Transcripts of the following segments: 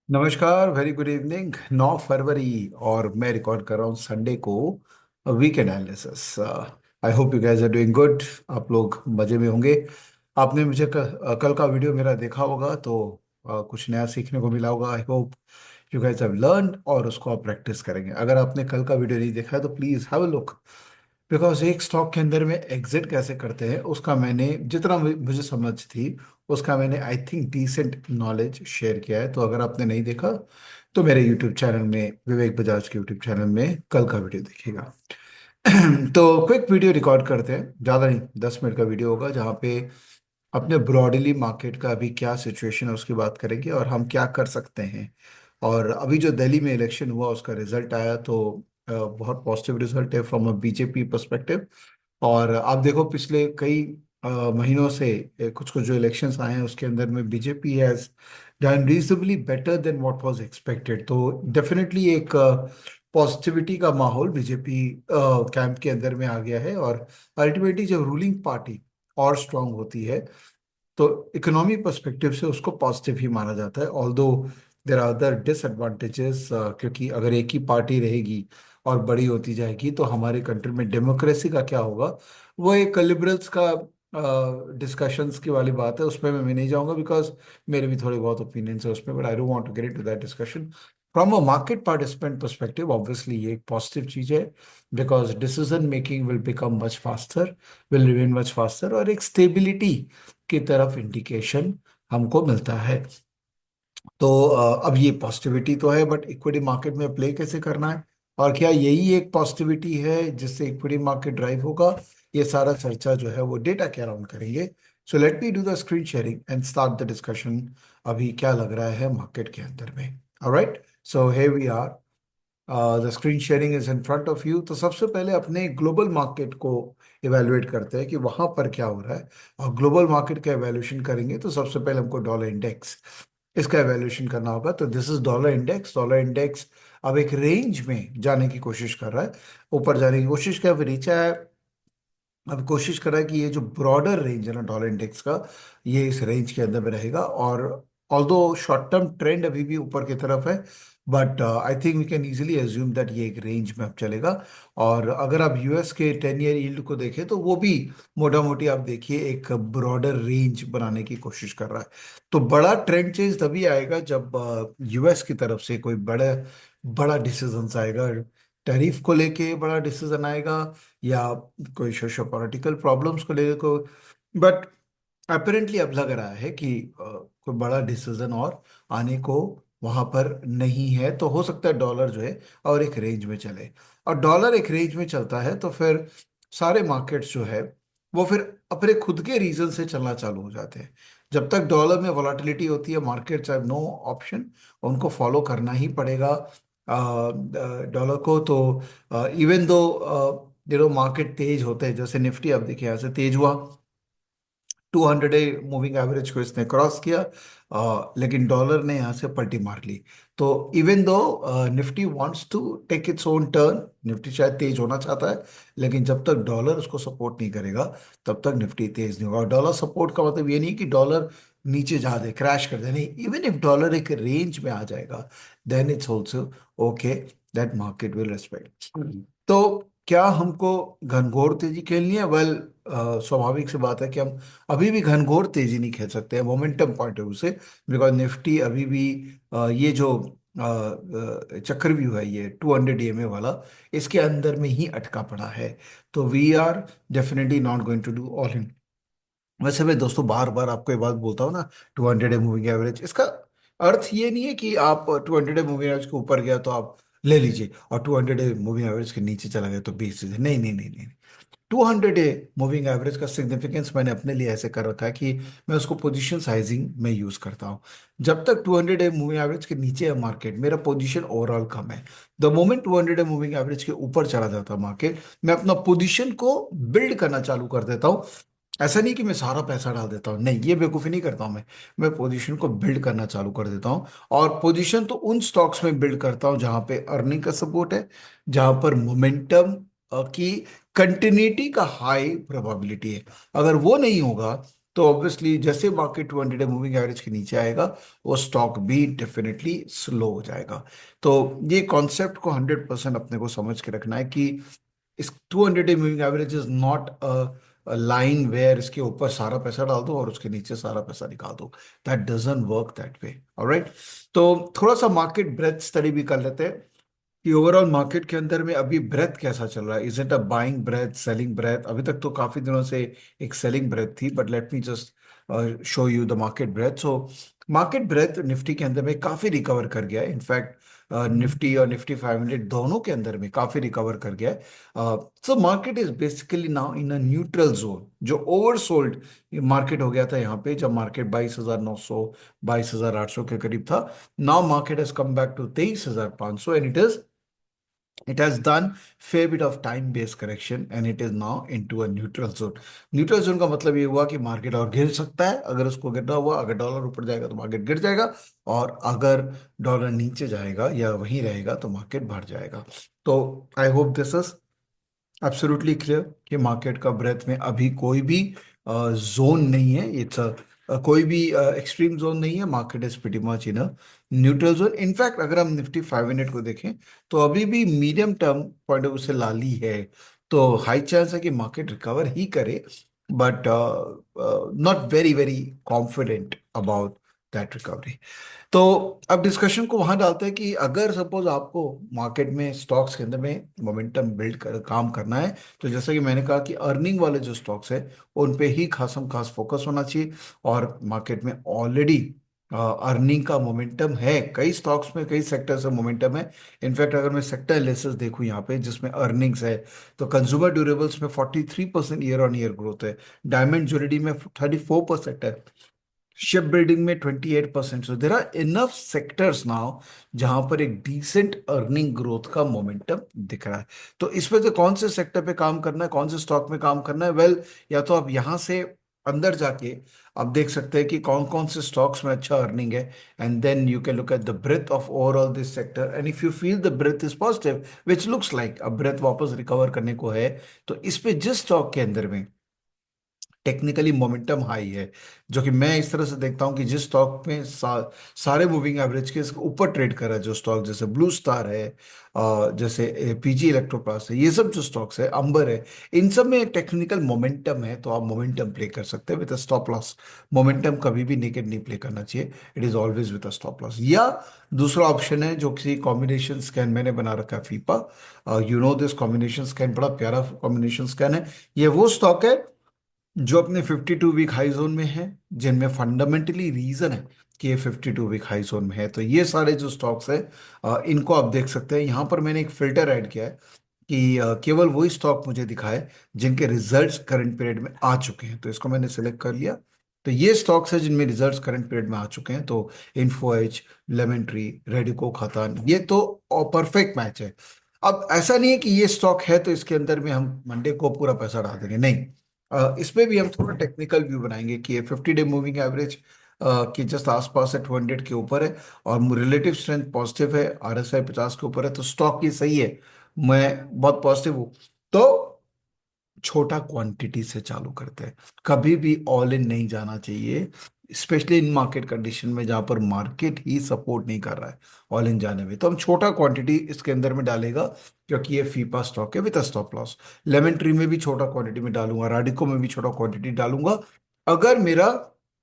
नमस्कार, very good evening. 9 फरवरी और मैं रिकॉर्ड कर रहा हूँ संडे को weekend analysis. I hope you guys are doing good. आप लोग मज़े में होंगे। आपने मुझे कल का वीडियो मेरा देखा होगा तो कुछ नया सीखने को मिला होगा। आई hope you guys have learn और उसको आप प्रैक्टिस करेंगे। अगर आपने कल का वीडियो नहीं देखा है तो please have a look. Because एक स्टॉक के अंदर में एग्जिट कैसे करते हैं उसका मैंने जितना मुझे समझ थी उसका मैंने I think decent knowledge share किया है। तो अगर आपने नहीं देखा तो मेरे यूट्यूब चैनल में, विवेक बजाज के यूट्यूब चैनल में कल का वीडियो देखिएगा। तो क्विक वीडियो रिकॉर्ड करते हैं, ज़्यादा नहीं, 10 मिनट का वीडियो होगा जहाँ पे अपने ब्रॉडली मार्केट का अभी क्या सिचुएशन है उसकी बात करेंगे और हम क्या कर सकते हैं। और अभी जो दिल्ली में इलेक्शन हुआ उसका रिजल्ट आया तो बहुत पॉजिटिव रिजल्ट है फ्रॉम अ बीजेपी परस्पेक्टिव। और आप देखो पिछले कई महीनों से कुछ कुछ जो इलेक्शंस आए हैं उसके अंदर में BJP has done reasonably better than what was expected. तो डेफिनेटली एक पॉजिटिविटी का माहौल बीजेपी कैंप के अंदर में आ गया है। और अल्टीमेटली जब रूलिंग पार्टी और स्ट्रांग होती है तो इकोनॉमी पर्सपेक्टिव से उसको पॉजिटिव ही माना जाता है। Although there are other disadvantages, क्योंकि अगर एक ही पार्टी रहेगी और बड़ी होती जाएगी तो हमारे कंट्री में डेमोक्रेसी का क्या होगा, वो एक लिबरल्स का डिस्कशंस की वाली बात है। उसमें मैं नहीं जाऊंगा बिकॉज मेरे भी थोड़े बहुत ओपिनियंस है उसमें, but I don't want to get into that discussion. From a market participant perspective obviously ये एक पॉजिटिव चीज है because decision making will become much faster, will remain much faster, और एक स्टेबिलिटी की तरफ इंडिकेशन हमको मिलता है। तो अब ये पॉजिटिविटी तो है बट इक्विटी मार्केट में प्ले कैसे करना है और क्या यही एक पॉजिटिविटी है जिससे इक्विटी मार्केट ड्राइव होगा, ये सारा चर्चा जो है वो डेटा के अराउंड करेंगे। So let me do the screen sharing and start the discussion. अभी क्या लग रहा है मार्केट के अंदर में। Alright, so here we are, the screen sharing is in front of you. तो सबसे पहले अपने ग्लोबल मार्केट को इवेलुएट करते हैं कि वहां पर क्या हो रहा है। और ग्लोबल मार्केट का इवेल्यूशन करेंगे तो सबसे पहले हमको डॉलर इंडेक्स, इसका इवेल्यूशन करना होगा। तो this is dollar index. Dollar index अब एक रेंज में जाने की कोशिश कर रहा है, ऊपर जाने की कोशिश कर, फिर नीचे आया। अब कोशिश कर रहा है कि ये जो ब्रॉडर रेंज है ना डॉलर इंडेक्स का, ये इस रेंज के अंदर में रहेगा। और ऑल्दो शॉर्ट टर्म ट्रेंड अभी भी ऊपर की तरफ है, but I think we can easily assume that ये एक रेंज में अब चलेगा। और अगर आप यूएस के 10 ईयर यील्ड को देखें तो वो भी मोटा मोटी आप देखिए एक ब्रॉडर रेंज बनाने की कोशिश कर रहा है। तो बड़ा ट्रेंड चेंज तभी आएगा जब यूएस की तरफ से कोई बड़ा बड़ा डिसीजन आएगा, टैरिफ को लेके बड़ा डिसीजन आएगा या कोई सोशो पॉलिटिकल प्रॉब्लम्स को लेकर को। बट अपेरेंटली अब लग रहा है कि कोई बड़ा डिसीजन और आने को वहां पर नहीं है। तो हो सकता है डॉलर जो है और एक रेंज में चले। और डॉलर एक रेंज में चलता है तो फिर सारे मार्केट्स जो है वो फिर अपने खुद के रीजन से चलना चालू हो जाते हैं। जब तक डॉलर में वॉलेटिलिटी होती है मार्केट्स हैव नो ऑप्शन, उनको फॉलो करना ही पड़ेगा डॉलर को। तो इवन दो मार्केट तेज होते हैं, जैसे निफ्टी अब देखिए यहाँ से तेज हुआ, 200 डे मूविंग एवरेज को इसने क्रॉस किया, लेकिन डॉलर ने यहाँ से पलटी मार ली। तो even though Nifty wants to take its own turn, Nifty शायद तेज होना चाहता है, लेकिन जब तक डॉलर उसको सपोर्ट नहीं करेगा तब तक निफ्टी तेज नहीं होगा। और डॉलर सपोर्ट का मतलब ये नहीं कि डॉलर नीचे जा दे, क्रैश कर दे, नहीं। इवन इफ डॉलर एक रेंज में आ जाएगा then it's also okay, that market will respect. तो क्या हमको घनघोर तेजी खेलनी है? वेल, स्वाभाविक सी बात है कि हम अभी भी घनघोर तेजी नहीं खेल सकते हैं मोमेंटम पॉइंट ऑफ व्यू से। बिकॉज निफ्टी अभी भी ये जो चक्रव्यूह है, ये 200 ईएमए वाला, इसके अंदर में ही अटका पड़ा है। तो we are definitely not going to do all in. वैसे मैं दोस्तों बार बार आपको ये बात बोलता हूँ ना, 200 मूविंग एवरेज, इसका अर्थ ये नहीं है कि आप 200 मूविंग एवरेज के ऊपर गया तो आप ले लीजिए और 200 मूविंग एवरेज के नीचे चला गया तो बेच दीजिए। नहीं नहीं नहीं नहीं। 200 मूविंग एवरेज का सिग्निफिकेंस मैंने अपने लिए ऐसे कर रखा है कि मैं उसको पोजीशन साइजिंग में यूज करता हूँ। जब तक 200 मूविंग एवरेज के नीचे है मार्केट, मेरा पोजीशन ओवरऑल कम है। द मोमेंट 200 मूविंग एवरेज के ऊपर चला जाता है मार्केट, मैं अपना पोजीशन को बिल्ड करना चालू कर देता हूँ। ऐसा नहीं कि मैं सारा पैसा डाल देता हूँ, नहीं, ये बेवकूफ़ी नहीं करता हूँ मैं पोजीशन को बिल्ड करना चालू कर देता हूँ। और पोजीशन तो उन स्टॉक्स में बिल्ड करता हूँ जहां पे अर्निंग का सपोर्ट है, जहां पर मोमेंटम की कंटिन्यूटी का हाई प्रोबेबिलिटी है। अगर वो नहीं होगा तो ऑब्वियसली जैसे मार्केट 200 डे मूविंग एवरेज के नीचे आएगा, वो स्टॉक भी डेफिनेटली स्लो हो जाएगा। तो ये कॉन्सेप्ट को 100% अपने को समझ के रखना है कि इस 200 day moving average is not a line where इसके ऊपर सारा पैसा डाल दो और उसके नीचे सारा पैसा निकाल दो। That doesn't work that way. Alright. तो थोड़ा सा मार्केट ब्रेथ स्टडी भी कर लेते हैं कि ओवरऑल मार्केट के अंदर में अभी ब्रेथ कैसा चल रहा है। Is it a buying breadth, selling breadth? अभी तक तो काफी दिनों से एक सेलिंग ब्रेथ थी, but let me just show you the market breadth. So market breadth Nifty के अंदर में काफी रिकवर कर गया है। इनफैक्ट निफ्टी और निफ्टी 500 दोनों के अंदर में काफी रिकवर कर गया है। So market is basically now in a neutral zone. जो ओवरसोल्ड मार्केट हो गया था यहाँ पे, जब मार्केट 22,900 22,800 के करीब था, now market has come back to 23,500 and it has done fair bit of time based correction and it is now into a neutral zone। Neutral zone का मतलब ये हुआ कि मार्केट और गिर सकता है अगर उसको गिरना हुआ। अगर डॉलर ऊपर जाएगा तो मार्केट गिर जाएगा, और अगर डॉलर नीचे जाएगा या वहीं रहेगा तो मार्केट बढ़ जाएगा। तो I hope this is absolutely clear कि मार्केट का ब्रेथ में अभी कोई भी जोन नहीं है। इट्स कोई भी एक्सट्रीम जोन नहीं है। Market is pretty much in a neutral zone. In fact अगर हम निफ्टी 500 को देखें तो अभी भी medium term point of view से लाली है। तो हाई चांस है कि मार्केट रिकवर ही करे, but not very very confident about that recovery. तो अब डिस्कशन को वहां डालते हैं कि अगर सपोज आपको मार्केट में स्टॉक्स के अंदर में मोमेंटम बिल्ड कर काम करना है, तो जैसा कि मैंने कहा कि अर्निंग वाले जो स्टॉक्स है उन पे ही खासम खास फोकस होना चाहिए। और मार्केट में ऑलरेडी अर्निंग का मोमेंटम है, कई स्टॉक्स में कई सेक्टर्स में मोमेंटम है। इनफैक्ट अगर मैं सेक्टर एनालिसिस देखूं यहाँ पे जिसमें अर्निंग्स है, तो कंज्यूमर ड्यूरेबल्स में 43% ईयर ऑन ईयर ग्रोथ है। डायमंड ज्वेलरी में 34% है। शिप बिल्डिंग में 28%। So there are enough sectors now जहां पर एक डिसेंट अर्निंग ग्रोथ का मोमेंटम दिख रहा है। तो इसमें से कौन से सेक्टर पे काम करना है, कौन से स्टॉक में काम करना है? वेल, या तो आप यहां से अंदर जाके आप देख सकते हैं कि कौन कौन से स्टॉक्स में अच्छा अर्निंग है, and then you can look at the breadth of overall this sector. And if you feel the breadth is positive, which looks like अब ब्रेथ वापस रिकवर करने को है, तो इस पे जिस स्टॉक के अंदर में टेक्निकली मोमेंटम हाई है, जो कि मैं इस तरह से देखता हूं कि जिस स्टॉक में सारे मूविंग एवरेज के ऊपर ट्रेड कर रहा है, जो स्टॉक जैसे ब्लू स्टार है, जैसे पीजी इलेक्ट्रोप्लास्ट है, ये सब जो स्टॉक्स है, अंबर है, इन सब में टेक्निकल मोमेंटम है, तो आप मोमेंटम प्ले कर सकते हैं विद स्टॉप लॉस। मोमेंटम कभी भी नेकेड नहीं प्ले करना चाहिए। It is always with stop loss. या दूसरा ऑप्शन है जो किसी कॉम्बिनेशन स्कैन मैंने बना रखा है, फीपा। यू नो दिस कॉम्बिनेशन स्कैन बड़ा प्यारा कॉम्बिनेशन स्कैन है। ये वो स्टॉक है जो अपने 52 वीक हाई जोन में है, जिनमें फंडामेंटली रीजन है कि ये 52 वीक हाई जोन में है। तो ये सारे जो स्टॉक्स है, इनको आप देख सकते हैं। यहाँ पर मैंने एक फिल्टर ऐड किया है कि केवल वही स्टॉक मुझे दिखाए जिनके रिजल्ट्स करंट पीरियड में आ चुके हैं। तो इसको मैंने सिलेक्ट कर लिया। तो ये स्टॉक्स है जिनमें रिजल्ट्स करंट पीरियड में आ चुके हैं। तो Info Edge, Lemon Tree, Radico, Khaitan, ये तो परफेक्ट मैच है। अब ऐसा नहीं है कि ये स्टॉक है तो इसके अंदर में हम मंडे को पूरा पैसा डाल देंगे, नहीं। इसमें भी हम थोड़ा टेक्निकल व्यू बनाएंगे कि ये 50 डे मूविंग एवरेज के जस्ट आसपास है, 200 के ऊपर है, और रिलेटिव स्ट्रेंथ पॉजिटिव है, आरएसआई 50 के ऊपर है, तो स्टॉक ये सही है। मैं बहुत पॉजिटिव हूँ। तो छोटा क्वांटिटी से चालू करते हैं। कभी भी ऑल इन नहीं जाना चाहिए, स्पेशली इन मार्केट कंडीशन में जहां पर मार्केट ही सपोर्ट नहीं कर रहा है ऑल इन जाने में। तो हम छोटा क्वांटिटी इसके अंदर में डालेगा, क्योंकि ये फीपा स्टॉक है with stop loss. Lemon tree में भी छोटा क्वांटिटी में डालूंगा, राडिको में भी छोटा क्वांटिटी डालूंगा। अगर मेरा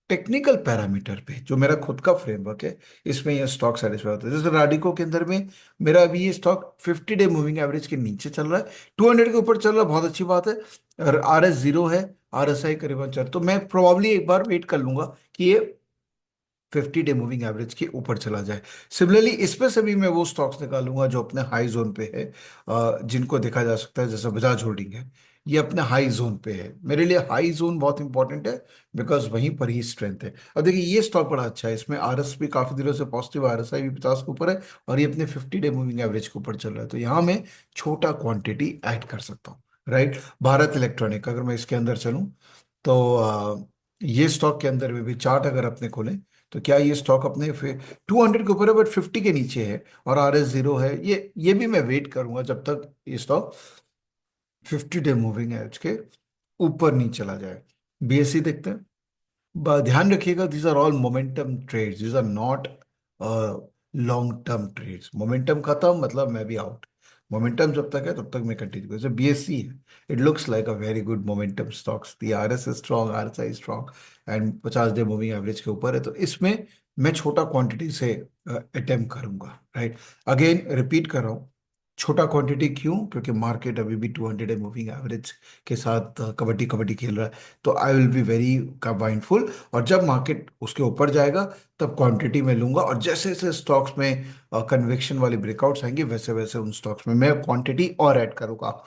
टेक्निकल पैरामीटर पे जो मेरा खुद का फ्रेमवर्क है, इसमें ये स्टॉक सेटिस्फाई होता है। जैसे राडिको के अंदर में मेरा अभी ये स्टॉक 50 डे मूविंग एवरेज के नीचे चल रहा है, 200 के ऊपर चल रहा है, बहुत अच्छी बात है। और आर एस जीरो है, आर एस आई करीबन चल, तो मैं प्रोबेबली एक बार वेट कर लूंगा कि ये 50 डे मूविंग एवरेज के ऊपर चला जाए। सिमिलरली इस पे से भी मैं वो स्टॉक्स निकालूंगा जो अपने हाई जोन पे है, जिनको देखा जा सकता है, जैसे बजाज होल्डिंग है, ये अपने हाई जोन पे है। मेरे लिए हाई जोन बहुत इंपॉर्टेंट है, बिकॉज वहीं पर ही स्ट्रेंथ है। अब देखिए ये स्टॉक बड़ा अच्छा है, इसमें आर एस भी काफी दिनों से पॉजिटिव, आर एस आई भी 50 के ऊपर है, और ये अपने 50 डे मूविंग एवरेज के ऊपर चल रहा है। तो यहाँ मैं छोटा क्वांटिटी ऐड कर सकता हूँ। राइट। भारत इलेक्ट्रॉनिक अगर मैं इसके अंदर चलूँ, तो ये स्टॉक के अंदर में भी चार्ट अगर अपने खोलें, तो क्या ये स्टॉक अपने 200 के ऊपर है बट 50 के नीचे है, और आर एस जीरो है। ये भी मैं वेट करूंगा जब तक ये स्टॉक 50 डे मूविंग एवरेज के ऊपर नहीं चला जाए। बीएसई देखते हैं। ध्यान रखिएगा, these are all momentum trades, these are not long term trades. Momentum खत्म मतलब मैं भी आउट। मोमेंटम जब तक है तब तक मैं कंटिन्यू जैसे बीएससी है, it looks like a very good momentum stocks, the R S is strong, R S I strong and 50 day moving average के ऊपर है, तो इसमें मैं छोटा क्वांटिटी से अटेम्प्ट करूंगा, राइट। अगेन रिपीट कर रहा हूँ, छोटा क्वांटिटी क्यों? क्योंकि मार्केट अभी भी 200 डे मूविंग एवरेज के साथ कबड्डी कबड्डी खेल रहा है, तो I will be very mindful. और जब मार्केट उसके ऊपर जाएगा तब क्वांटिटी में लूंगा, और जैसे जैसे स्टॉक्स में कन्विक्शन वाली ब्रेकआउट्स आएंगे वैसे वैसे उन स्टॉक्स में मैं क्वांटिटी और ऐड करूंगा।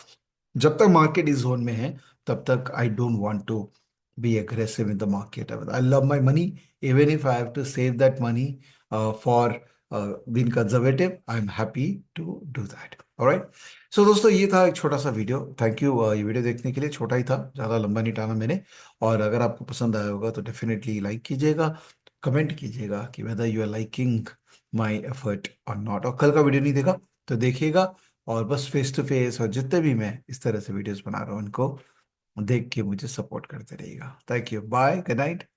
जब तक मार्केट इस जोन में है तब तक I don't want to be aggressive in the market. I love my money, even if I have to save that money for being conservative, I am happy to do that. Alright. So दोस्तों, ये था एक छोटा सा video. Thank you ये video देखने के लिए। छोटा ही था, ज़्यादा लंबा नहीं टाना मैंने। और अगर आपको पसंद आया होगा तो डेफिनेटली लाइक कीजिएगा, कमेंट कीजिएगा कि whether you are liking my effort और नॉट। और कल का वीडियो नहीं देखा तो देखिएगा, और बस फेस टू फेस और जितने भी मैं इस तरह से वीडियोस बना रहा हूँ उनको देख के मुझे सपोर्ट करते रहिएगा। Thank you, bye, good night.